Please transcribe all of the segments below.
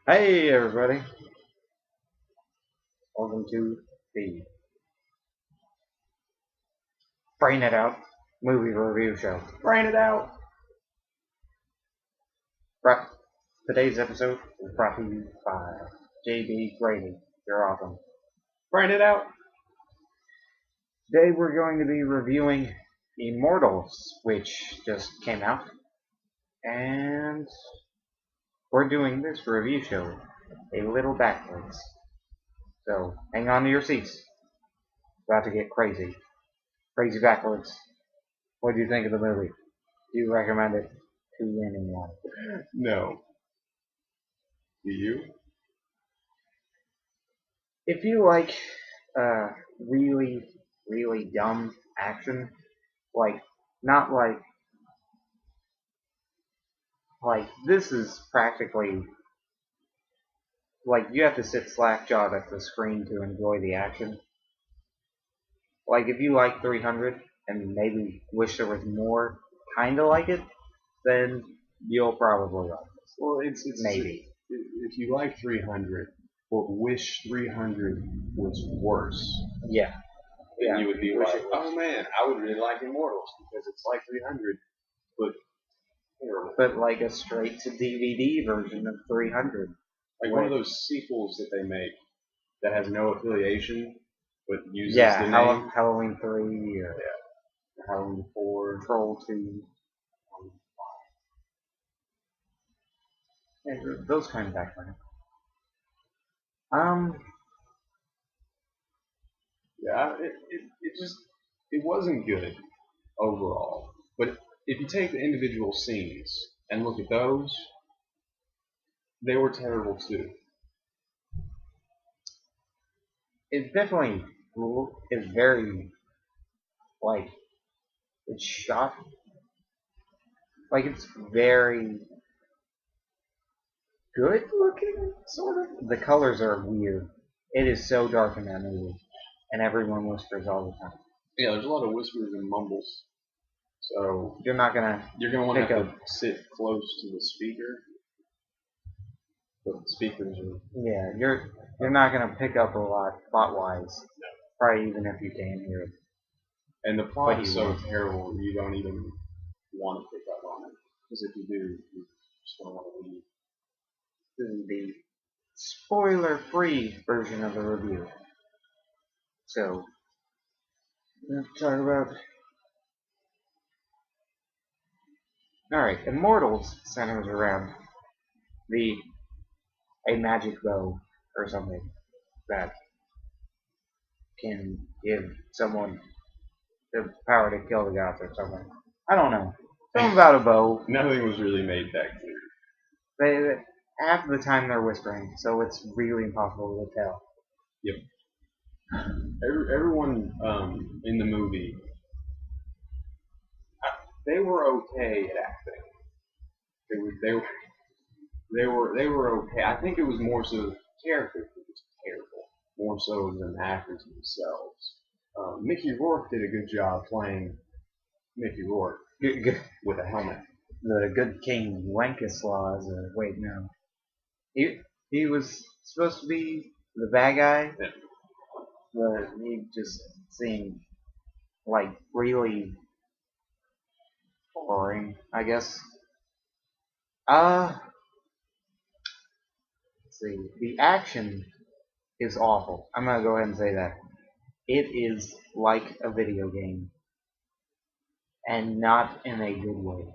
Hey everybody, welcome to the Brain It Out movie review show. Brain It Out! Today's episode is brought to you by JB Grady. You're awesome. Brain It Out! Today we're going to be reviewing Immortals, which just came out. And we're doing this review show a little backwards. So hang on to your seats. It's about to get crazy. Crazy backwards. What do you think of the movie? Do you recommend it to anyone? No. Do you? If you like really, really dumb action, like not like this is practically like you have to sit slack-jawed at the screen to enjoy the action. Like if you like 300 and maybe wish there was more kinda like it, then you'll probably like this. Well, it's Maybe. if you like 300, but wish 300 was worse, Yeah. then Yeah. you would be Wish like, it was. oh man, I would really like Immortals because it's like 300, but terrible. But like a straight to DVD version of 300. Like one of those sequels that they make that has no affiliation but uses Yeah, the name. Halloween 3 or Halloween 4, Troll 2. Yeah, those kind of background. Yeah, it wasn't good overall. But if you take the individual scenes and look at those, they were terrible too. It's definitely cool. It's very, like, it's shot. Like, it's very good looking, sort of. The colors are weird. It is so dark in that movie. And everyone whispers all the time. Yeah, there's a lot of whispers and mumbles. So You're not gonna you're gonna want to pick have up. to sit close to the speaker. But the speakers are Yeah, you're not gonna pick up a lot plot wise. Probably even if you can hear it. and the plot is you so won't. terrible you don't even want to pick up on it. Because if you do, you just don't want to leave. This is the spoiler-free version of the review. So, let's talk about. Alright, Immortals centers around the a magic bow or something that can give someone the power to kill the gods or something. I don't know. Something about a bow. Nothing was really made that clear. Half the time they're whispering, so it's really impossible to tell. Yep. Everyone in the movie, they were okay at acting. They were okay. I think it was more so the characters were just terrible, more so than the actors themselves. Mickey Rourke did a good job playing Mickey Rourke with a helmet. The good King Wenceslas, or wait, no. He was supposed to be the bad guy, Yeah. but he just seemed like really boring, I guess. Let's see. The action is awful. I'm gonna go ahead and say that. It is like a video game, and not in a good way.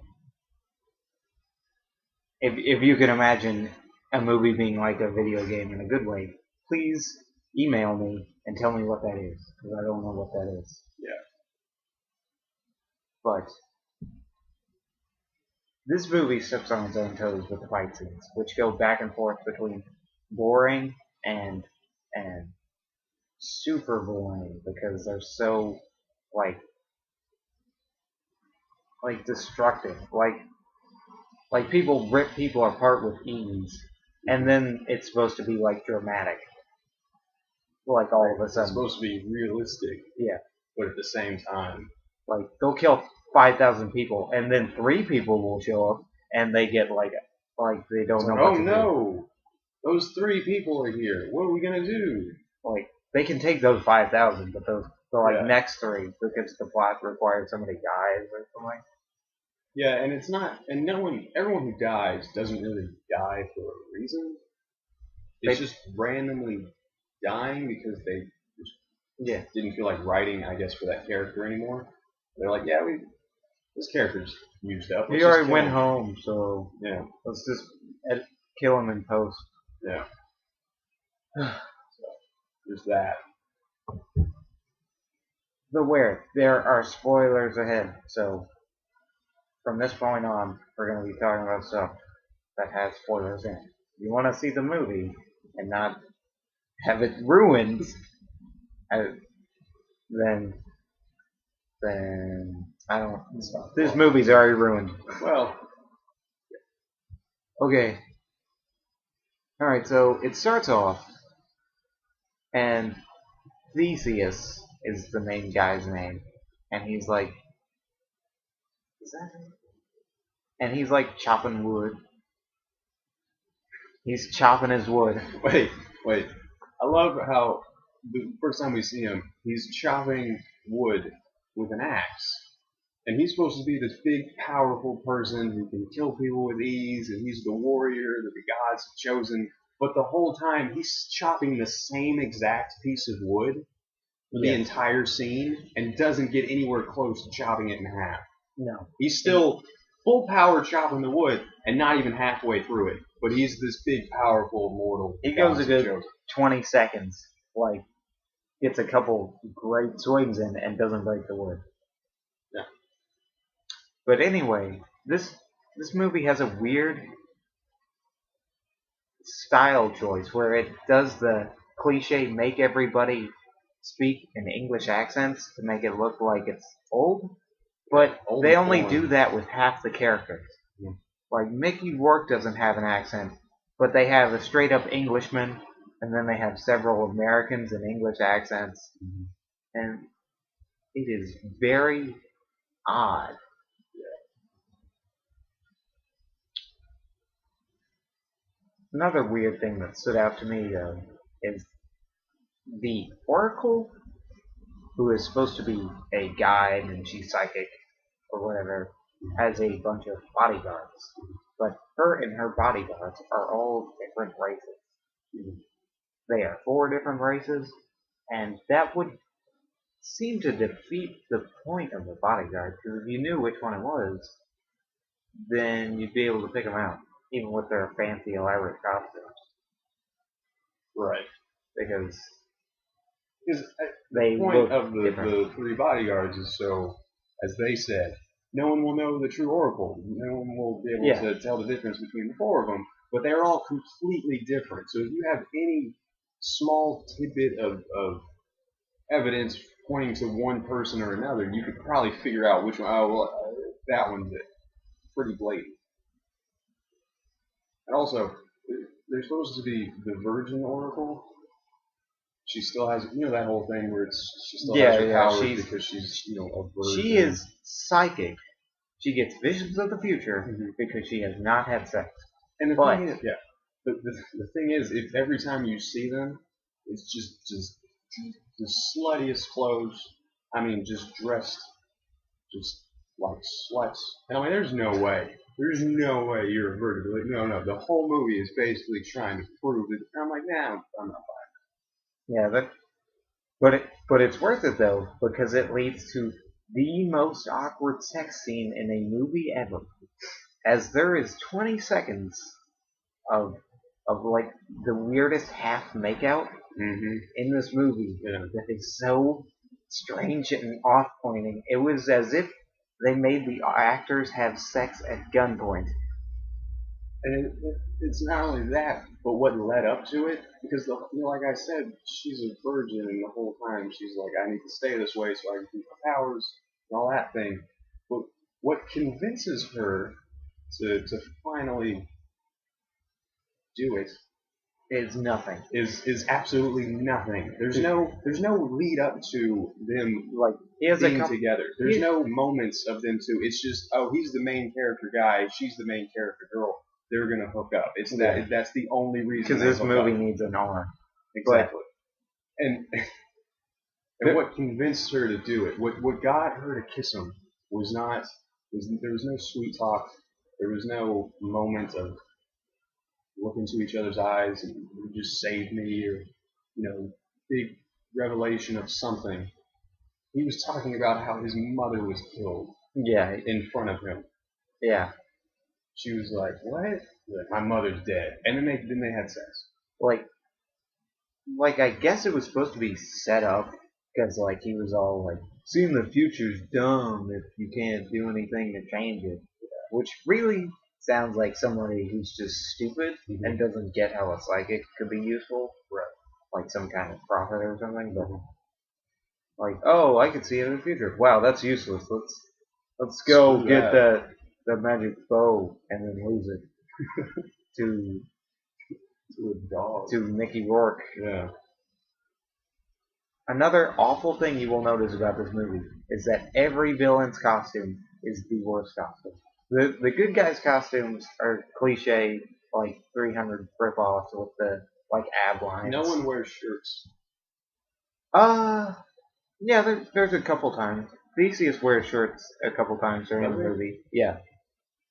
If you can imagine a movie being like a video game in a good way, please email me and tell me what that is, because I don't know what that is. Yeah. But this movie steps on its own toes with the fight scenes, which go back and forth between boring and super boring because they're so like destructive. Like people rip people apart with ease, and then it's supposed to be like dramatic. Like all of a It's sudden, supposed to be realistic, yeah. but at the same time, Like they'll kill 5,000 people, and then 3 people will show up, and they get like they don't know. oh what to do. no, those 3 people are here. What are we gonna do? Like, they can take those 5,000, but the Yeah. next 3, because the plot requires somebody dies or something. Yeah, and it's not, and everyone who dies doesn't really die for a reason. It's just randomly dying because they just didn't feel like writing, I guess, for that character anymore. They're like, yeah, this character's used up. He already went home, so yeah, let's just kill him in post. Yeah. So, there's that. Beware, there are spoilers ahead, so from this point on, we're going to be talking about stuff that has spoilers in it. If you want to see the movie and not have it ruined, then I don't. This movie's already ruined. Well, okay. All right, so it starts off, and Theseus is the main guy's name, and he's like, is that him? And he's like chopping wood. He's chopping his wood. Wait. I love how the first time we see him, he's chopping wood with an axe. And he's supposed to be this big, powerful person who can kill people with ease, and he's the warrior that the gods have chosen. But the whole time, he's chopping the same exact piece of wood for the entire scene and doesn't get anywhere close to chopping it in half. No. He's still full power chopping the wood and not even halfway through it. But he's this big, powerful, mortal. He goes a good 20 seconds, like, gets a couple great swings in and doesn't break the wood. Yeah. But anyway, this movie has a weird style choice where it does the cliche make everybody speak in English accents to make it look like it's old, but they only do that with half the characters. Yeah. Like Mickey Rourke doesn't have an accent, but they have a straight up Englishman, and then they have several Americans in English accents, and it is very odd. Another weird thing that stood out to me is the Oracle, who is supposed to be a guide and she's psychic or whatever, has a bunch of bodyguards. But her and her bodyguards are all different races. They are 4 different races, and that would seem to defeat the point of the bodyguard, because if you knew which one it was, then you'd be able to pick them out, even with their fancy, elaborate costumes. Right. Because the point look of different. the 3 bodyguards is so, as they said, no one will know the true Oracle. No one will be able to tell the difference between the 4 of them. But they're all completely different. So if you have any small tidbit of evidence pointing to one person or another, you could probably figure out which one. Oh, well, that one's it. Pretty blatant. And also, they're supposed to be the Virgin Oracle. She still has, that whole thing where she still has her powers because she's, a virgin. She is psychic. She gets visions of the future because she has not had sex. And the thing is, the thing is, if every time you see them, it's just the sluttiest clothes. I mean, just dressed, just like sluts. And I mean, there's no way you're a virgin. Like, no, the whole movie is basically trying to prove it. And I'm like, nah, I'm not buying it. Yeah, but it's worth it though, because it leads to the most awkward sex scene in a movie ever. As there is 20 seconds of like the weirdest half makeout in this movie that is so strange and off-pointing. It was as if they made the actors have sex at gunpoint. And it's not only that, but what led up to it, because like I said, she's a virgin, and the whole time she's like, I need to stay this way so I can keep my powers and all that thing. But what convinces her to finally do it is nothing. Is absolutely nothing. There's no lead up to them like being together. There's no moments of them two. It's just, oh, he's the main character guy, she's the main character girl. they're gonna hook up. It's Yeah. that's the only reason. Because they this hook movie up. needs an R. Exactly. And what convinced her to do it, what got her to kiss him was not there was no sweet talk. There was no moment of look into each other's eyes and you just saved me, or big revelation of something. He was talking about how his mother was killed Yeah. in front of him. Yeah. She was like, "What?" Like, my mother's dead, and then they had sex. Like I guess it was supposed to be set up because like he was all like, seeing the future's dumb if you can't do anything to change it, which really sounds like somebody who's just stupid and doesn't get how a psychic could be useful, like some kind of prophet or something. But like, oh, I can see it in the future. Wow, that's useless. Let's go Screw get that. the magic bow and then lose it to To a dog. to Mickey Rourke. Yeah. Another awful thing you will notice about this movie is that every villain's costume is the worst costume. The good guys' costumes are cliche, like 300 rip-offs with the like ab lines. No one wears shirts. Yeah, there's a couple times. Theseus wears shirts a couple times during the movie. Yeah.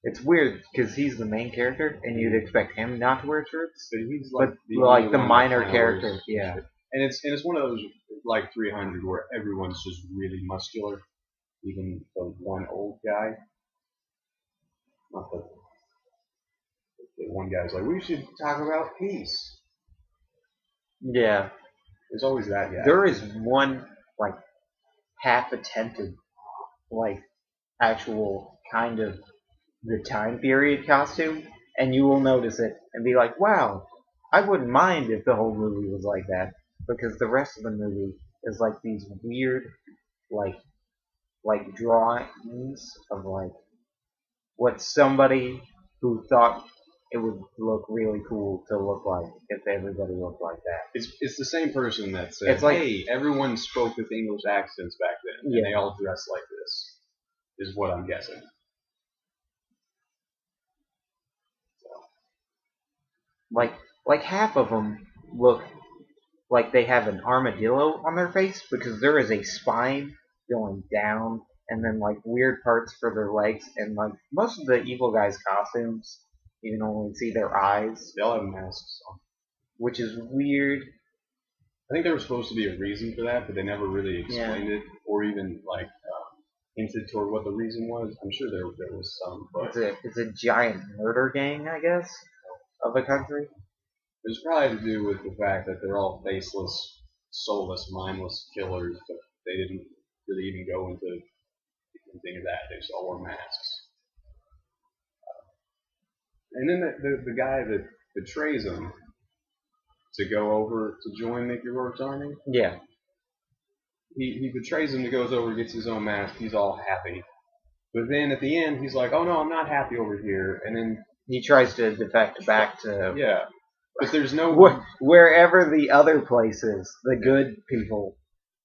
It's weird because he's the main character, and you'd expect him not to wear shirts. But he's But like the minor character, yeah. And it's one of those like 300 where everyone's just really muscular, even the one old guy. Not the one guy's like, we should talk about peace. Yeah. There's always that guy. There is one like half attempted like actual kind of the time period costume, and you will notice it and be like, wow, I wouldn't mind if the whole movie was like that, because the rest of the movie is like these weird like drawings of like what somebody who thought it would look really cool to look like if everybody looked like that. It's the same person that said, It's like, hey, everyone spoke with English accents back then, and they all dressed like this, is what I'm guessing. Like half of them look like they have an armadillo on their face because there is a spine going down and then like weird parts for their legs, and like most of the evil guys' costumes you can only see their eyes. They all have masks on. Which is weird. I think there was supposed to be a reason for that, but they never really explained it or even like hinted toward what the reason was. I'm sure there was some, but it's a giant murder gang, I guess, of a country. It was probably to do with the fact that they're all faceless, soulless, mindless killers, but they didn't really even go into anything of that. They just all wore masks. And then the guy that betrays them to go over to join Mickey Rourke's army. Yeah. He betrays him. He goes over, gets his own mask. He's all happy. But then at the end, he's like, "Oh no, I'm not happy over here." And then he tries to defect back to But there's no wherever the other place is. The good people,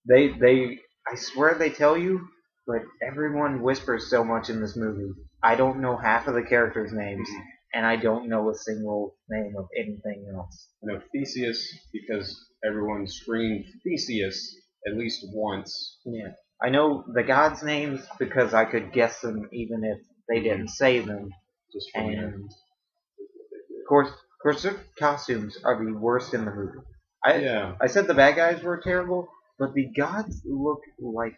they I swear they tell you, but everyone whispers so much in this movie. I don't know half of the characters' names, and I don't know a single name of anything else. I know Theseus because everyone screamed Theseus at least once. Yeah, I know the gods' names because I could guess them even if they didn't say them. Just from and of course, their costumes are the worst in the movie. I said the bad guys were terrible, but the gods look like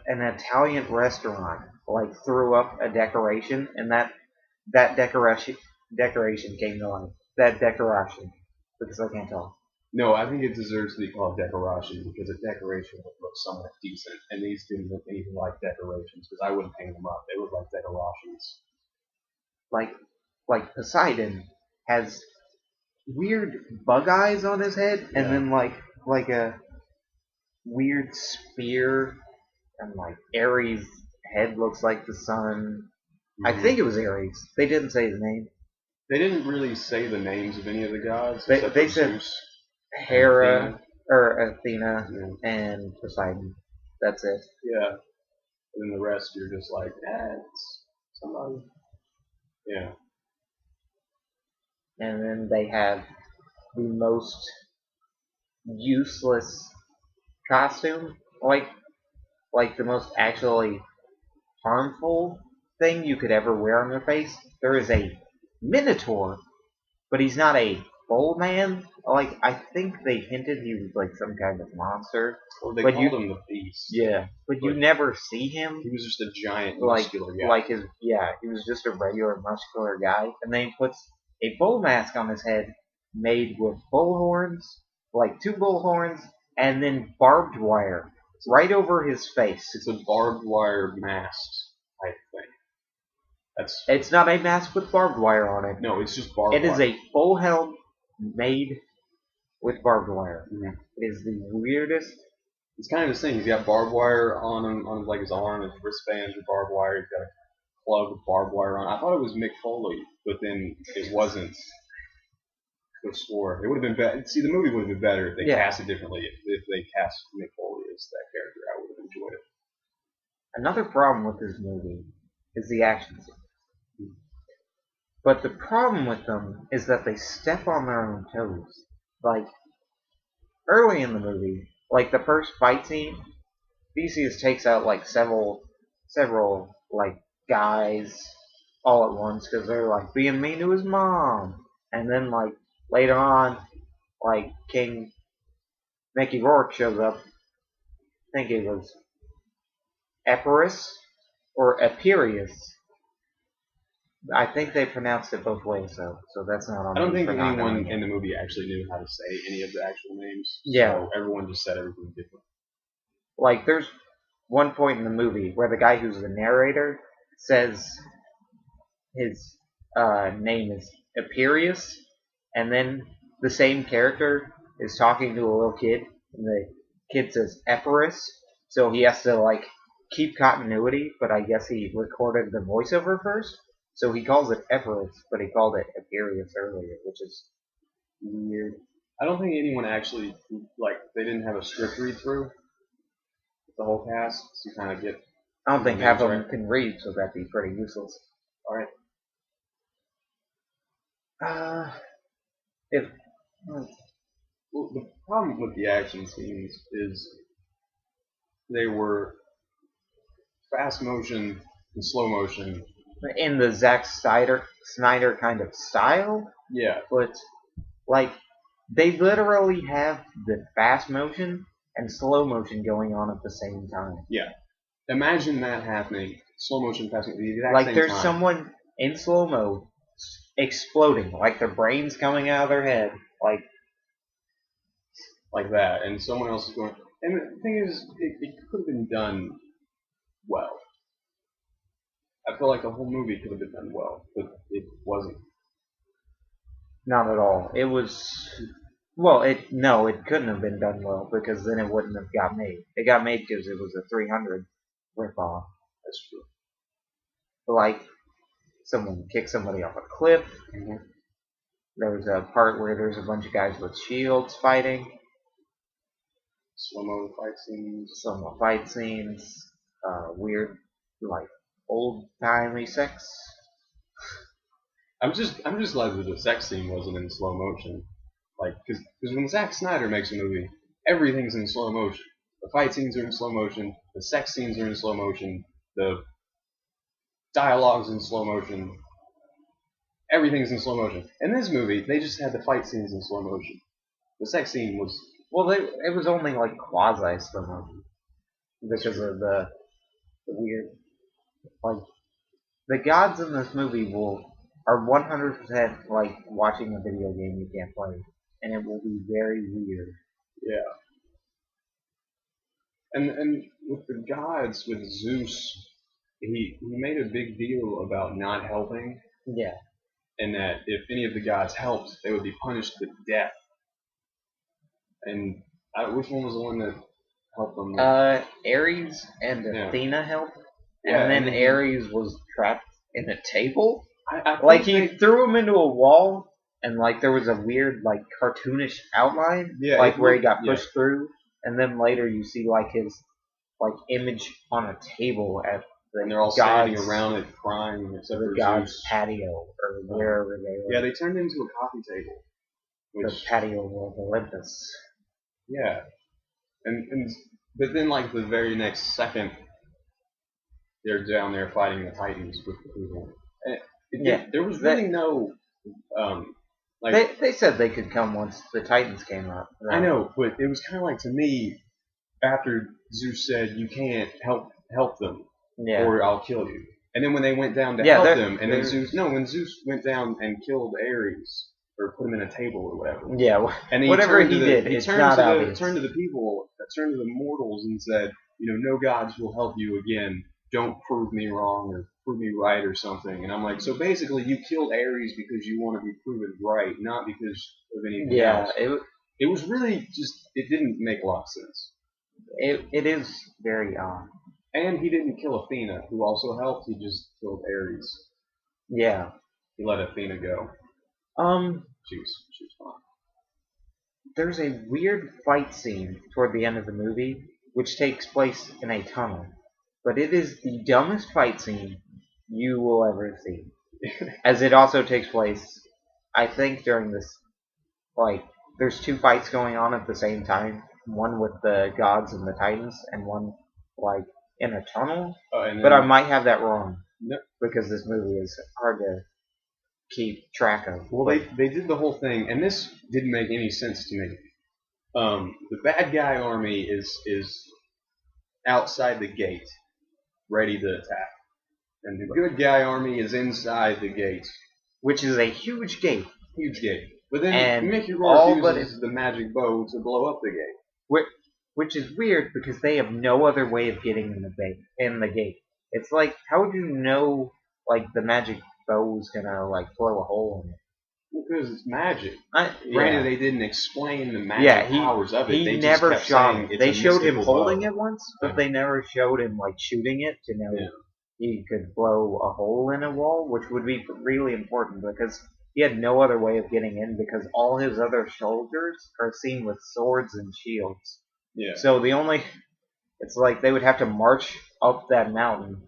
an Italian restaurant like threw up a decoration, and that decoration came to life. That decoration, because I can't talk. No, I think it deserves to be called decoration because a decoration would look somewhat decent, and these didn't look anything like decorations because I wouldn't hang them up. They look like decorations. Like Poseidon has weird bug eyes on his head, and then like a weird spear, and like Ares' head looks like the sun. Mm-hmm. I think it was Ares. They didn't say his name. They didn't really say the names of any of the gods. They said Zeus, Hera or Athena and Poseidon. That's it. Yeah. And then the rest, you're just like, it's somebody. Yeah. and then they have the most useless costume, like the most actually harmful thing you could ever wear on your face. There is a Minotaur, but he's not a full man. Like, I think they hinted he was like some kind of monster. Well, they But called him the Beast. Yeah, but you never see him. He was just a giant, Like, muscular guy. like his, yeah, he was just a regular muscular guy, and then he puts a bull mask on his head made with bull horns, like 2 bull horns, and then barbed wire right over his face. It's a barbed wire mask type thing. It's not a mask with barbed wire on it. No, it's just barbed wire. It is a full helm made with barbed wire. Mm-hmm. It is the weirdest. It's kind of the same. He's got barbed wire on him, on like his arm, his wristbands with barbed wire. He's got a club with barbed wire on. I thought it was Mick Foley, but then it wasn't. I swore it would have been better. See, the movie would have been better if they cast it differently. If they cast Mick Foley as that character, I would have enjoyed it. Another problem with this movie is the action scenes. But the problem with them is that they step on their own toes. Like, early in the movie, like the first fight scene, Theseus takes out like several like guys all at once because they're like being mean to his mom. And then like later on, like King Mickey Rourke shows up. I think it was Epirus or Epirius. I think they pronounced it both ways, so that's not on. I don't think anyone in the movie actually knew how to say any of the actual names. Yeah. So everyone just said everything different. Like, there's one point in the movie where the guy who's the narrator says his name is Epirius, and then the same character is talking to a little kid, and the kid says Epirus, so he has to, like, keep continuity, but I guess he recorded the voiceover first. So he calls it Epirus, but he called it Epirius earlier, which is weird. I don't think anyone actually, like, they didn't have a script read through the whole cast to kind of get. I don't think half of them can read, so that'd be pretty useless. Alright. Well, the problem with the action scenes is they were fast motion and slow motion. In the Zack Snyder kind of style. Yeah. But, like, they literally have the fast motion and slow motion going on at the same time. Yeah. Imagine that happening. Slow motion, fast motion, the exact like, same there's time. someone in slow-mo exploding, like their brain's coming out of their head, like that, and someone else is going. And the thing is, it could have been done well. I feel like the whole movie could have been done well, but it wasn't. Not at all. It was. Well, it couldn't have been done well because then it wouldn't have got made. It got made because it was a 300 ripoff. That's true. Like, someone kicked somebody off a cliff. Mm-hmm. There was a part where there's a bunch of guys with shields fighting. Slow-mo fight scenes. Weird, like, old-timey sex. I'm just glad that the sex scene wasn't in slow motion. Like, because when Zack Snyder makes a movie, everything's in slow motion. The fight scenes are in slow motion. The sex scenes are in slow motion. The dialogue's in slow motion. Everything's in slow motion. In this movie, they just had the fight scenes in slow motion. The sex scene was... Well, it was only, like, quasi-slow motion. Because of the weird... Like, the gods in this movie are 100% like watching a video game you can't play. And it will be very weird. Yeah. And with the gods, with Zeus, he made a big deal about not helping. Yeah. And that if any of the gods helped, they would be punished with death. And which one was the one that helped them? Ares and Athena helped. Yeah, and then Ares was trapped in a table. I like, he threw him into a wall, and, like, there was a weird, like, cartoonish outline. Yeah, like, where he got pushed through. And then later you see, like, his, like, image on a table at And they're all standing around it crying, except for God's Zeus. patio, or wherever they were. Yeah, they turned into a coffee table. The patio of Olympus. Yeah. But then, like, the very next second, they're down there fighting the Titans with the people. There was really no, They said they could come once the Titans came up. Right? I know, but it was kind of like, to me, after Zeus said, you can't help them, or I'll kill you. And then when they went down to help them, and then when Zeus went down and killed Ares, or put him in a table or whatever. Yeah, and whatever he did, it's not obvious. Turned to the people, turned to the mortals and said, no gods will help you again. Don't prove me wrong or prove me right or something. And I'm like, so basically you killed Ares because you want to be proven right, not because of anything else. It was really just, it didn't make a lot of sense. It is very odd. And he didn't kill Athena, who also helped. He just killed Ares. Yeah. He let Athena go. She was fine. There's a weird fight scene toward the end of the movie, which takes place in a tunnel. But it is the dumbest fight scene you will ever see. As it also takes place, I think, during this, there's two fights going on at the same time. One with the gods and the Titans, and one, in a tunnel. But I might have that wrong. No. Because this movie is hard to keep track of. Well, they did the whole thing, and this didn't make any sense to me. The bad guy army is outside the gate, ready to attack. And the good guy army is inside the gate. Which is a huge gate. Huge gate. But then Mickey Rourke uses the magic bow to blow up the gate. Which is weird because they have no other way of getting in the gate. It's like, how would you know, the magic bow's gonna, blow a hole in it? Because it's magic. Granted, they didn't explain the magic powers of it. They never showed. They showed him holding it once, but they never showed him shooting it to know he could blow a hole in a wall, which would be really important because he had no other way of getting in because all his other soldiers are seen with swords and shields. Yeah. So it's like they would have to march up that mountain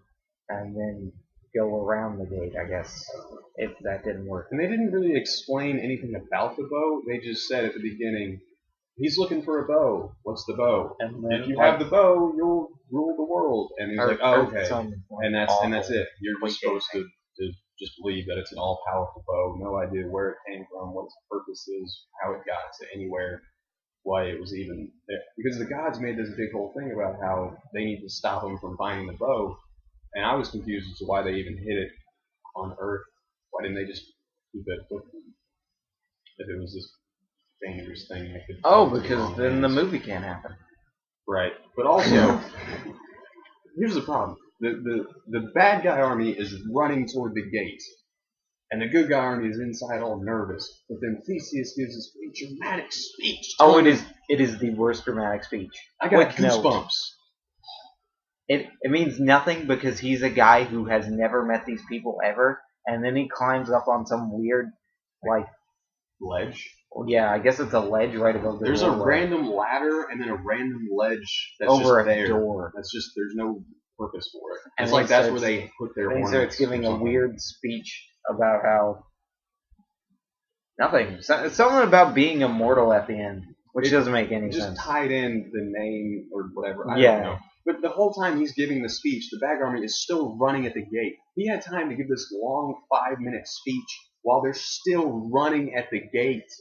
and then go around the gate, I guess, if that didn't work. And they didn't really explain anything about the bow. They just said at the beginning, he's looking for a bow. What's the bow? And then, if you have the bow, you'll rule the world. And he's like, oh, okay. And that's it. You're just supposed to just believe that it's an all-powerful bow. No idea where it came from, what its purpose is, how it got to anywhere, why it was even there. Because the gods made this big whole thing about how they need to stop him from finding the bow. And I was confused as to why they even hid it on Earth. Why didn't they just keep it with them? If it was this dangerous thing that could... because then the movie can't happen. Right. But also, here's the problem. The bad guy army is running toward the gate. And the good guy army is inside all nervous. But then Theseus gives this big dramatic speech. It is the worst dramatic speech. I got goosebumps. It means nothing because he's a guy who has never met these people ever, and then he climbs up on some weird, ledge? Yeah, I guess it's a ledge right above the door. There's a random ladder and then a random ledge that's over just there. A door. That's just, there's no purpose for it. And it's that's where they put their horns. And he starts giving a weird speech about how... Nothing. Something about being immortal at the end, which doesn't make any sense. Just tied in the name or whatever. I don't know. But the whole time he's giving the speech, the bad army is still running at the gate. He had time to give this long 5-minute speech while they're still running at the gate.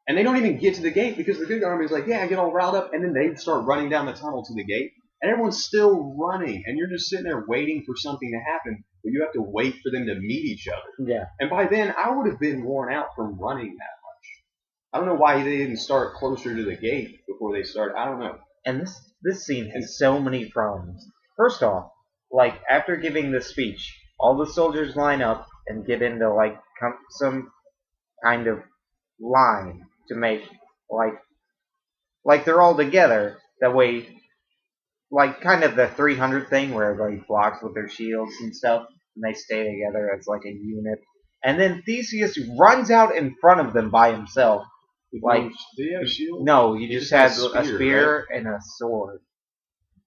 And they don't even get to the gate because the good army is like, yeah, get all riled up. And then they start running down the tunnel to the gate. And everyone's still running. And you're just sitting there waiting for something to happen. But you have to wait for them to meet each other. Yeah. And by then, I would have been worn out from running that much. I don't know why they didn't start closer to the gate before they started. I don't know. And this scene has so many problems. First off, after giving this speech, all the soldiers line up and get into some kind of line to make they're all together. That way, kind of the 300 thing where everybody blocks with their shields and stuff, and they stay together as a unit. And then Theseus runs out in front of them by himself. Do you have a shield? No, he just has a spear, right? And a sword.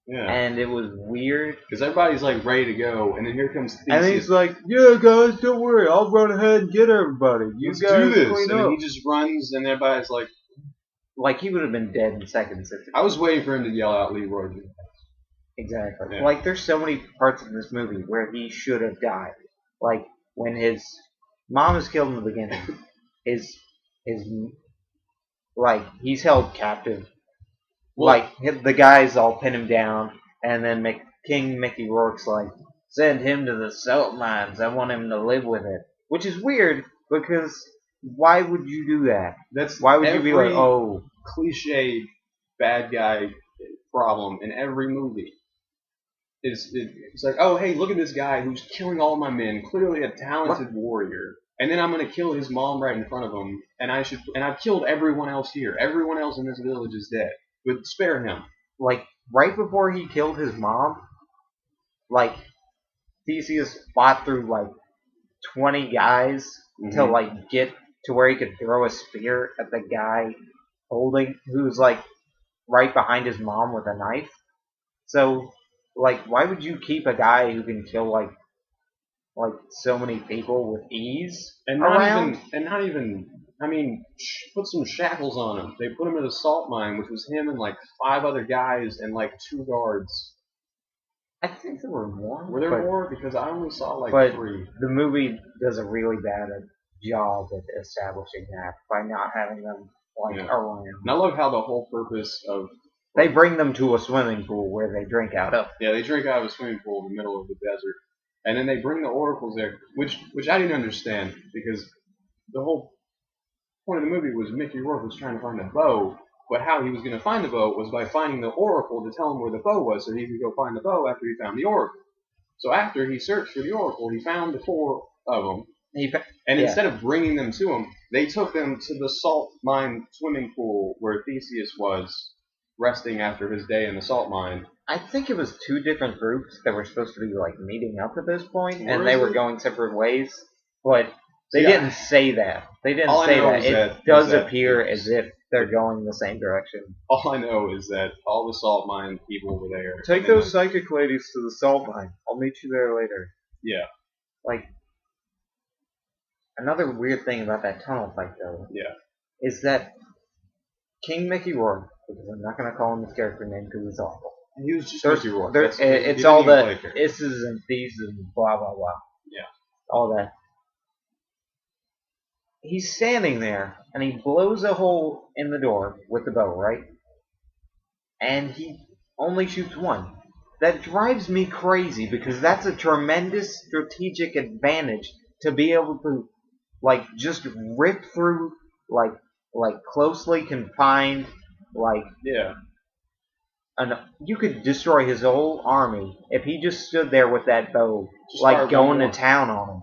Yeah. And it was weird. Because everybody's like ready to go, and then here comes Theseus. And he's like, "Yeah, guys, don't worry. I'll run ahead and get everybody. Let's do this." And then he just runs, and everybody's like he would have been dead in seconds. I was waiting for him to yell out Leroy. Exactly. Yeah. Like, there's so many parts of this movie where he should have died. Like, when his mom is killed in the beginning, his like, he's held captive. Well, Like, the guys all pin him down, and then King Mickey Rourke's like, send him to the salt mines. I want him to live with it. Which is weird, because why would you do that? Why would you be like, oh, cliche bad guy problem in every movie? It's like, oh, hey, look at this guy who's killing all my men, clearly a talented warrior, and then I'm gonna kill his mom right in front of him, and I've killed everyone else here. Everyone else in this village is dead, but spare him. Like, right before he killed his mom, like, Theseus fought through, like, 20 guys to, like, get to where he could throw a spear at the guy who's, like, right behind his mom with a knife. So, like, why would you keep a guy who can kill, like so many people with ease around? Not even, I mean, put some shackles on him. They put him in a salt mine, which was him and, like, 5 other guys and, like, 2 guards. I think there were more. Were there more? Because I only saw, like, 3. The movie does a really bad job at establishing that by not having them, like, around. And I love how the whole purpose of... They bring them to a swimming pool where they drink out of. Yeah, they drink out of a swimming pool in the middle of the desert. And then they bring the oracles there, which I didn't understand, because the whole point of the movie was Mickey Rourke was trying to find a bow, but how he was going to find the bow was by finding the oracle to tell him where the bow was, so he could go find the bow after he found the oracle. So after he searched for the oracle, he found the 4 of them, and instead of bringing them to him, they took them to the salt mine swimming pool where Theseus was resting after his day in the salt mine. I think it was 2 different groups that were supposed to be, like, meeting up at this point, and they were going separate ways, but they didn't say that. They didn't say that. It does appear as if they're going the same direction. All I know is that all the salt mine people were there. Take those psychic ladies to the salt mine. I'll meet you there later. Yeah. Like, another weird thing about that tunnel fight, though, is that King Mickey Rourke, because I'm not going to call him his character name because it's awful. He was just Mickey Rourke. It's all the isses and thieves and blah, blah, blah. Yeah. All that. He's standing there, and he blows a hole in the door with the bow, right? And he only shoots 1. That drives me crazy, because that's a tremendous strategic advantage to be able to, like, just rip through, like closely confined, like... Yeah. You could destroy his whole army if he just stood there with that bow, like, going to town on him.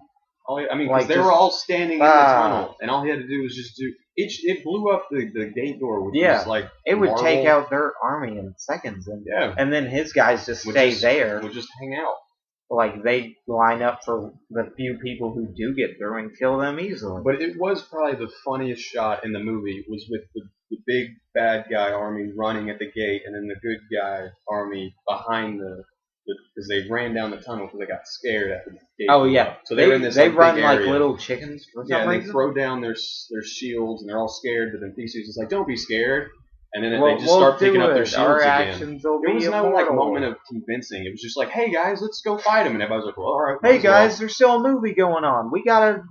I mean, because they were all standing in the tunnel, and all he had to do was just do... It blew up the gate door, which was like it would take out their army in seconds, and then his guys just stay there. Would just hang out. Like, they line up for the few people who do get through and kill them easily. But it was probably the funniest shot in the movie, was with the big bad guy army running at the gate, and then the good guy army behind because they ran down the tunnel because they got scared at the gate. Oh yeah, so they were in this. They like, run big like area. little chickens for some reason. They throw down their shields and they're all scared. But then Theseus is like, "Don't be scared," and then they just start picking up their shields again. There was no like moment of convincing. It was just like, "Hey guys, let's go fight him," and everybody's like, "Well, all right." Hey guys, there's still a movie going on. We gotta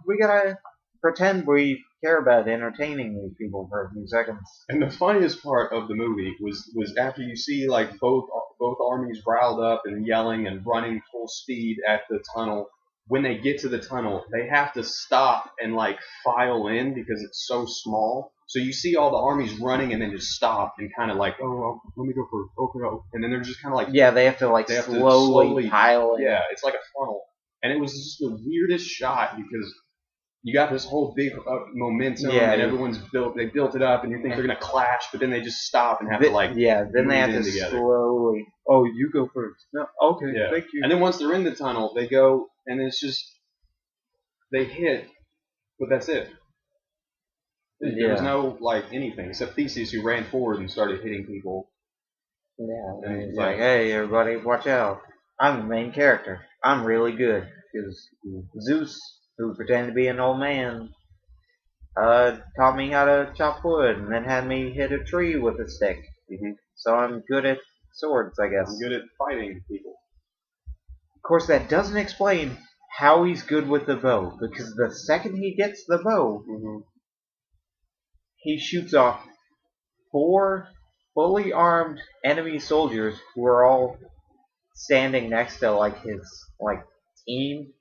pretend we care about entertaining these people for a few seconds. And the funniest part of the movie was after you see like both armies riled up and yelling and running full speed at the tunnel. When they get to the tunnel, they have to stop and like file in because it's so small. So you see all the armies running and then just stop and kind of like, oh, let me go first. Okay, and then they're just kind of like, they have to like slowly pile in. Yeah, it's like a funnel, and it was just the weirdest shot because you got this whole big momentum, and everyone's they built it up, and you think they're gonna clash, but then they just stop and have to like then they have to slowly. Oh, you go first. No, okay, thank you. And then once they're in the tunnel, they go, and it's just they hit, but that's it. There was no like anything except Theseus, who ran forward and started hitting people. Yeah, And and he's yeah. like, hey, everybody, watch out. I'm the main character. I'm really good. Because Zeus, who pretended to be an old man, taught me how to chop wood and then had me hit a tree with a stick. So I'm good at swords, I guess. I'm good at fighting people. Of course, that doesn't explain how he's good with the bow, because the second he gets the bow, he shoots off 4 fully armed enemy soldiers who are all standing next to like his like team,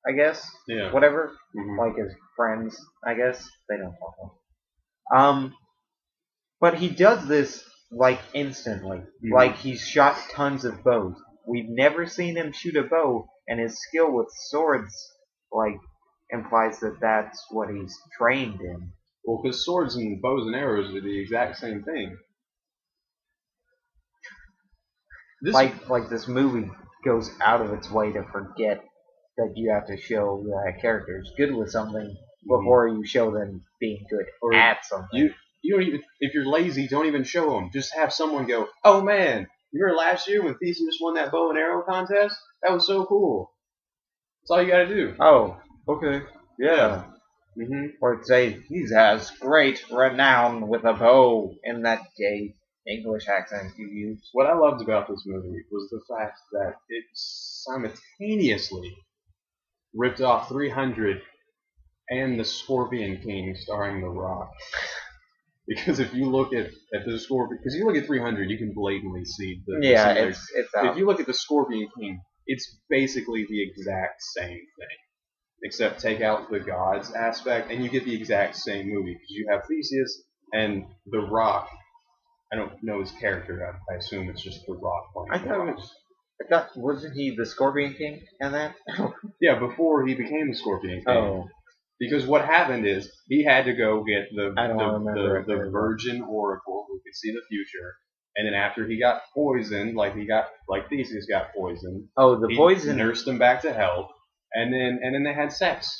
I guess. Yeah. Whatever. Like his friends, I guess. They don't talk about. But he does this like instantly. Like he's shot tons of bows. We've never seen him shoot a bow, and his skill with swords like implies that that's what he's trained in. Well, because swords and bows and arrows are the exact same thing. Like this movie goes out of its way to forget that you have to show that characters good with something before you show them being good at something. You don't even, if you're lazy, don't even show them. Just have someone go, oh man, you remember last year when Theseus won that bow and arrow contest? That was so cool. That's all you gotta do. Oh, okay. Yeah. Or say, he has great renown with a bow in that gay English accent you use. What I loved about this movie was the fact that it simultaneously ripped off 300 and the Scorpion King starring The Rock. Because if you look at the Scorpion, because you look at 300, you can blatantly see the it's out. If you look at the Scorpion King, it's basically the exact same thing, except take out the gods aspect, and you get the exact same movie because you have Theseus and The Rock. I don't know his character. I assume it's just The Rock playing. I thought wasn't he the Scorpion King in that? Yeah, before he became the Scorpion King. Oh. Because what happened is he had to go get the Virgin Oracle who could see the future, and then after he got poisoned, like Theseus got poisoned. Oh, the poison nursed him back to health, and then they had sex,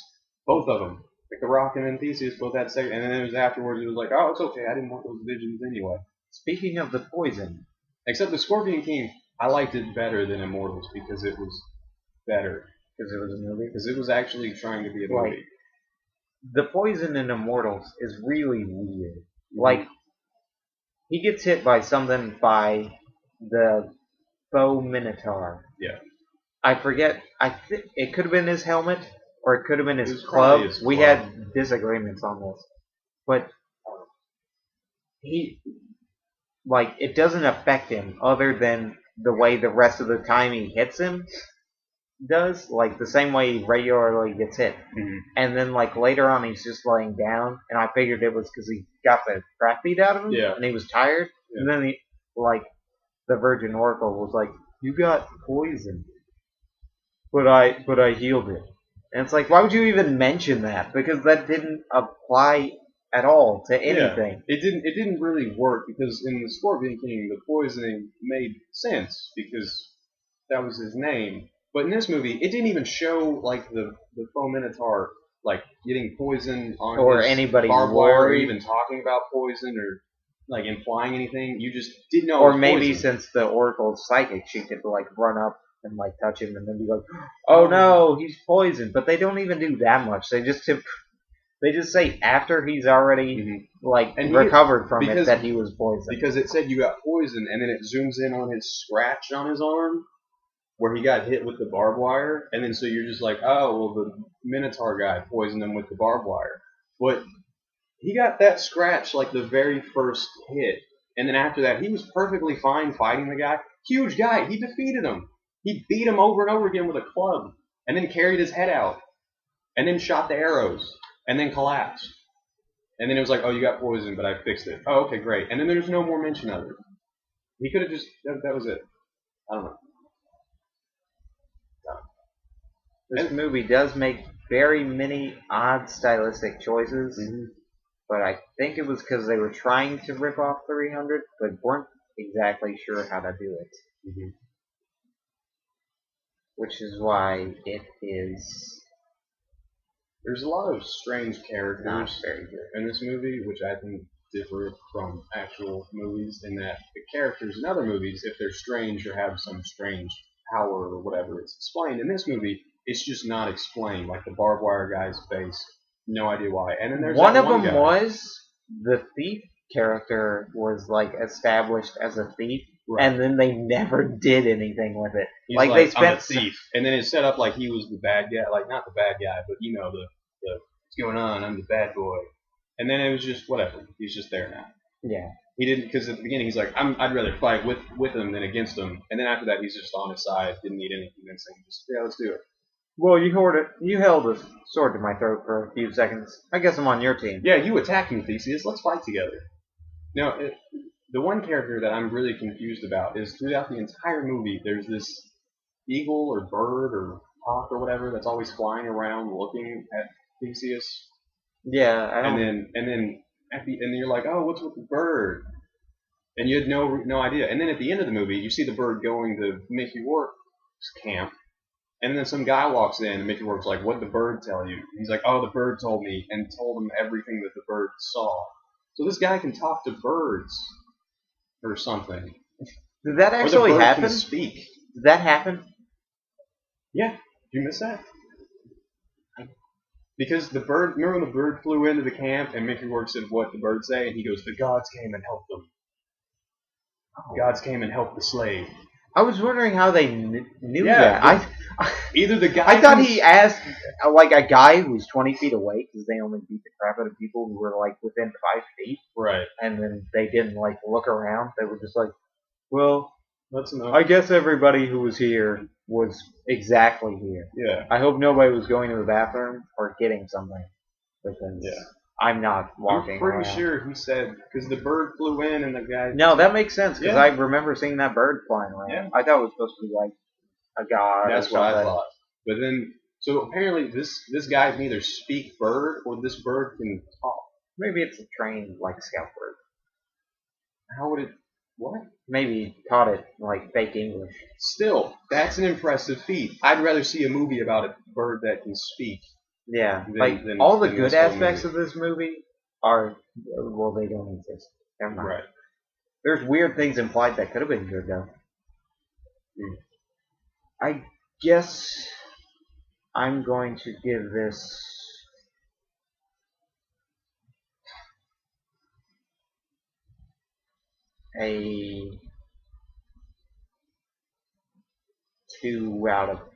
both of them. Like The Rock and then Theseus both had sex, and then it was afterwards. It was like, oh, it's okay. I didn't want those visions anyway. Speaking of the poison, except the Scorpion King, I liked it better than Immortals because it was better. Because it was a movie. Because it was actually trying to be a movie. The poison in Immortals is really weird. Like, he gets hit by something by the bow minotaur. Yeah. I forget. It could have been his helmet, or it could have been his club. We had disagreements on this, but it doesn't affect him other than the way the rest of the time he hits him does, like the same way he regularly gets hit. And then later on he's just laying down, and I figured it was because he got the crap beat out of him, and he was tired. And then the Virgin Oracle was like, "You got poisoned, but I healed it." And it's like, why would you even mention that? Because that didn't apply at all to anything. Yeah, it didn't really work because in the Scorpion King the poisoning made sense because that was his name. But in this movie, it didn't even show the foe minotaur getting poisoned on or his anybody barbed wire, or even talking about poison or implying anything. You just didn't know. Or maybe since the Oracle's psychic, she could run up and touch him and then be like, "Oh no, he's poisoned." But they don't even do that much. They just say after he's already recovered from it that he was poisoned. Because it said you got poisoned, and then it zooms in on his scratch on his arm, where he got hit with the barbed wire, and then so you're just like, oh, well, the Minotaur guy poisoned him with the barbed wire. But he got that scratch the very first hit, and then after that, he was perfectly fine fighting the guy. Huge guy. He defeated him. He beat him over and over again with a club, and then carried his head out, and then shot the arrows, and then collapsed. And then it was like, oh, you got poisoned, but I fixed it. Oh, okay, great. And then there's no more mention of it. He could have just, that was it. I don't know. This movie does make very many odd stylistic choices, but I think it was because they were trying to rip off 300, but weren't exactly sure how to do it. Which is why it is... There's a lot of strange characters not very good in this movie, which I think differ from actual movies in that the characters in other movies, if they're strange or have some strange power or whatever, it's explained. In this movie, it's just not explained. Like the barbed wire guy's face, no idea why. And then there's One that of one them guy. was the thief character was like established as a thief, Right. and then they never did anything with it. He's like like, they spent I'm a thief, and then it's set up like he was the bad guy, like not the bad guy, but you know the what's going on? I'm the bad boy. And then it was just whatever. He's just there now. Yeah. He didn't, because at the beginning he's like, I'd rather fight with him than against him. And then after that he's just on his side. Didn't need any convincing. Just yeah, let's do it. Well, you held a sword to my throat for a few seconds. I guess I'm on your team. Yeah, you attacked me, Theseus. Let's fight together. Now, the one character that I'm really confused about is throughout the entire movie, there's this eagle or bird or hawk or whatever that's always flying around looking at Theseus. Yeah, I don't. And then and you're like, oh, what's with the bird? And you had no idea. And then at the end of the movie, you see the bird going to Mickey Rourke's camp, and then some guy walks in, and Mickey Rourke's like, what'd the bird tell you? And he's like, oh, the bird told me, and told him everything that the bird saw. So this guy can talk to birds or something. Did that Or the actually bird happen? can speak. Did that happen? Yeah. Did you miss that? Because the bird, remember when the bird flew into the camp and Mickey Rourke said, what the bird say? And he goes, the gods came and helped them. Oh. Gods came and helped the slave. I was wondering how they knew Yeah, that. Either the guy. I thought he asked like a guy who's 20 feet away because they only beat the crap out of people who were like within 5 feet, Right. and then they didn't like look around. They were just like, well, That's enough. I guess everybody who was here was exactly here. Yeah. I hope nobody was going to the bathroom or getting something because Yeah. I'm not walking I'm pretty around. sure he said, because the bird flew in and the guy. No, that makes sense because Yeah. I remember seeing that bird flying around. Yeah. I thought it was supposed to be like a god. That's or what I something. thought. But then, so apparently this guy can either speak bird or this bird can talk. Maybe it's a trained like scout bird. How would it? What? Maybe he taught it like fake English. Still, that's an impressive feat. I'd rather see a movie about a bird that can speak. Yeah, Than all the than good this whole aspects movie. of this movie are well, they don't exist. Never mind. Right. There's weird things implied that could have been good though. I guess I'm going to give this a 2 out of 5.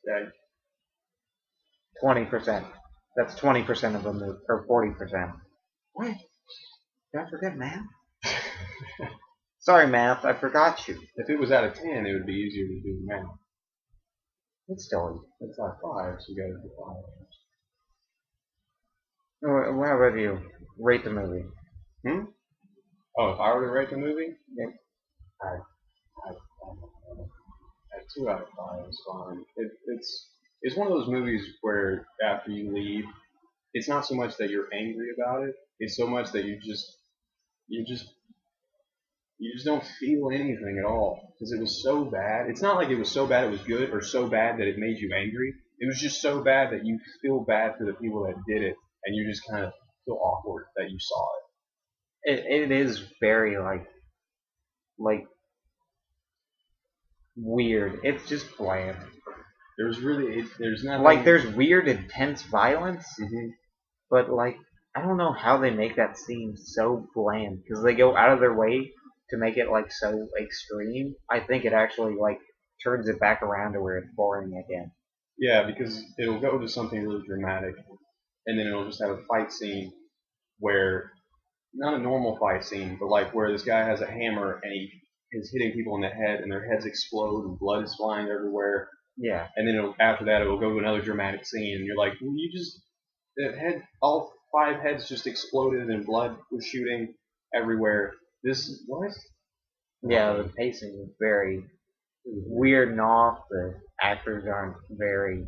Okay. 20%. That's 20% of the movie, or 40%. What? Did I forget math? Sorry, math. I forgot you. If it was out of 10, it would be easier to do the math. It's still. It's out of 5, so you got to do 5. How about you? Rate the movie. Oh, if I were to rate the movie, Yeah. I 2 out of 5 is fine. It's one of those movies where after you leave, it's not so much that you're angry about it. It's so much that you just don't feel anything at all because it was so bad. It's not like it was so bad it was good or so bad that it made you angry. It was just so bad that you feel bad for the people that did it, and you just kind of feel awkward that you saw it. It is very like weird. It's just bland. There's nothing Like there's weird, intense violence, Mhm. but like I don't know how they make that seem so bland because they go out of their way to make it like so extreme. I think it actually like turns it back around to where it's boring again. Yeah, because it'll go to something really dramatic, and then it'll just have a fight scene where, not a normal fight scene, but like where this guy has a hammer and he is hitting people in the head and their heads explode and blood is flying everywhere. Yeah. And then after that, it'll go to another dramatic scene, and you're like, well, all 5 heads just exploded and blood was shooting everywhere. What? Yeah, the pacing is very weird and off. The actors aren't very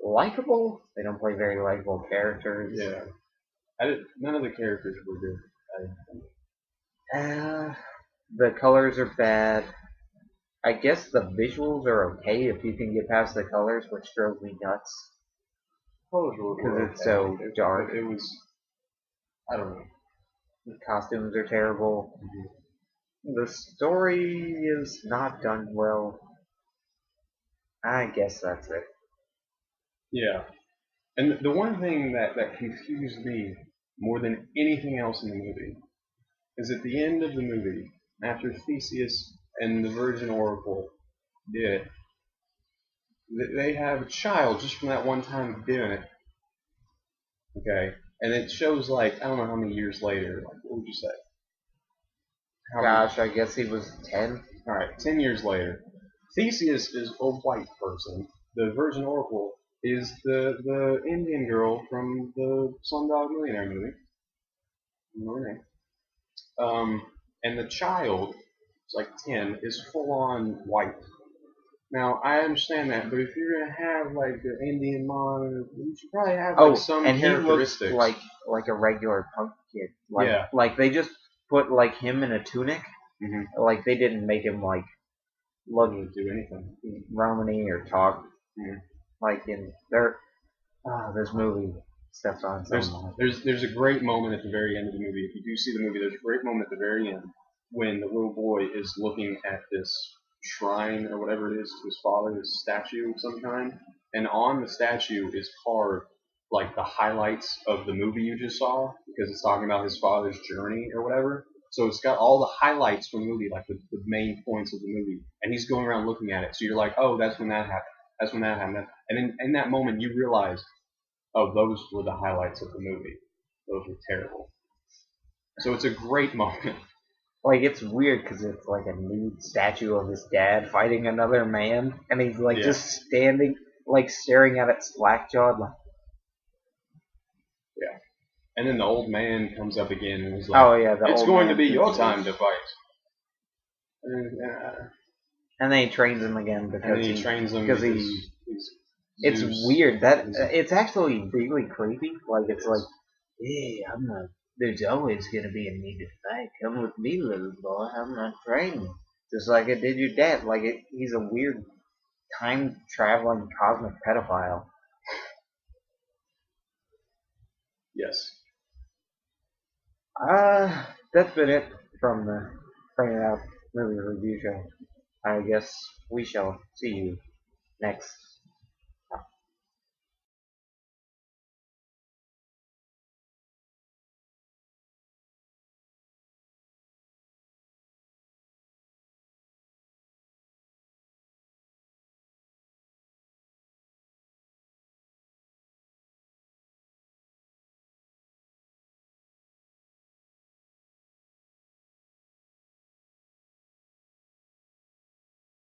likable. They don't play very likable characters. Yeah. None of the characters were good. The colors are bad. I guess the visuals are okay if you can get past the colors, which drove me nuts. clothes were because it's okay. so dark. It was, I don't know. The costumes are terrible. The story is not done well. I guess that's it. Yeah. And the one thing that confused me more than anything else in the movie is at the end of the movie, after Theseus and the Virgin Oracle did it, they have a child just from that one time of doing it. Okay? And it shows like, I don't know how many years later, like, what would you say? Gosh, I guess he was 10. Alright, 10 years later. Theseus is a white person. The Virgin Oracle is the Indian girl from the Slumdog Millionaire movie. Know her name. And the child, it's like 10, is full on white. Now, I understand that, but if you're gonna have like the Indian mom, you should probably have like some and he looks characteristics. like a regular punk kid. Like, Yeah. like they just put like him in a tunic. Mm-hmm. Like they didn't make him like look Wouldn't do anything. Romany or talk Mm-hmm. like in their. This movie steps on so much. There's a great moment at the very end of the movie. If you do see the movie, there's a great moment at the very end when the little boy is looking at this shrine or whatever it is to his father, this statue of some kind, and on the statue is carved like the highlights of the movie you just saw because it's talking about his father's journey or whatever. So it's got all the highlights from the movie, like the main points of the movie, and he's going around looking at it. So you're like, oh, that's when that happened. That's when that happened. And in that moment, you realize, oh, those were the highlights of the movie. Those were terrible. So it's a great moment. Like it's weird because it's like a nude statue of his dad fighting another man, and he's like just standing, like staring at it slack-jawed, like. Yeah. And then the old man comes up again and is like, "Oh yeah, it's going to be your time to fight." And then he trains him again because he trains him because it's Zeus. weird that it's actually really creepy. Like it's like, hey, I'm not. There's always gonna be a need to fight. Come with me, little boy. I'm not training. Just like I did your dad. Like he's a weird time traveling cosmic pedophile. Yes. That's been it from the Bring It Out movie review show. I guess we shall see you next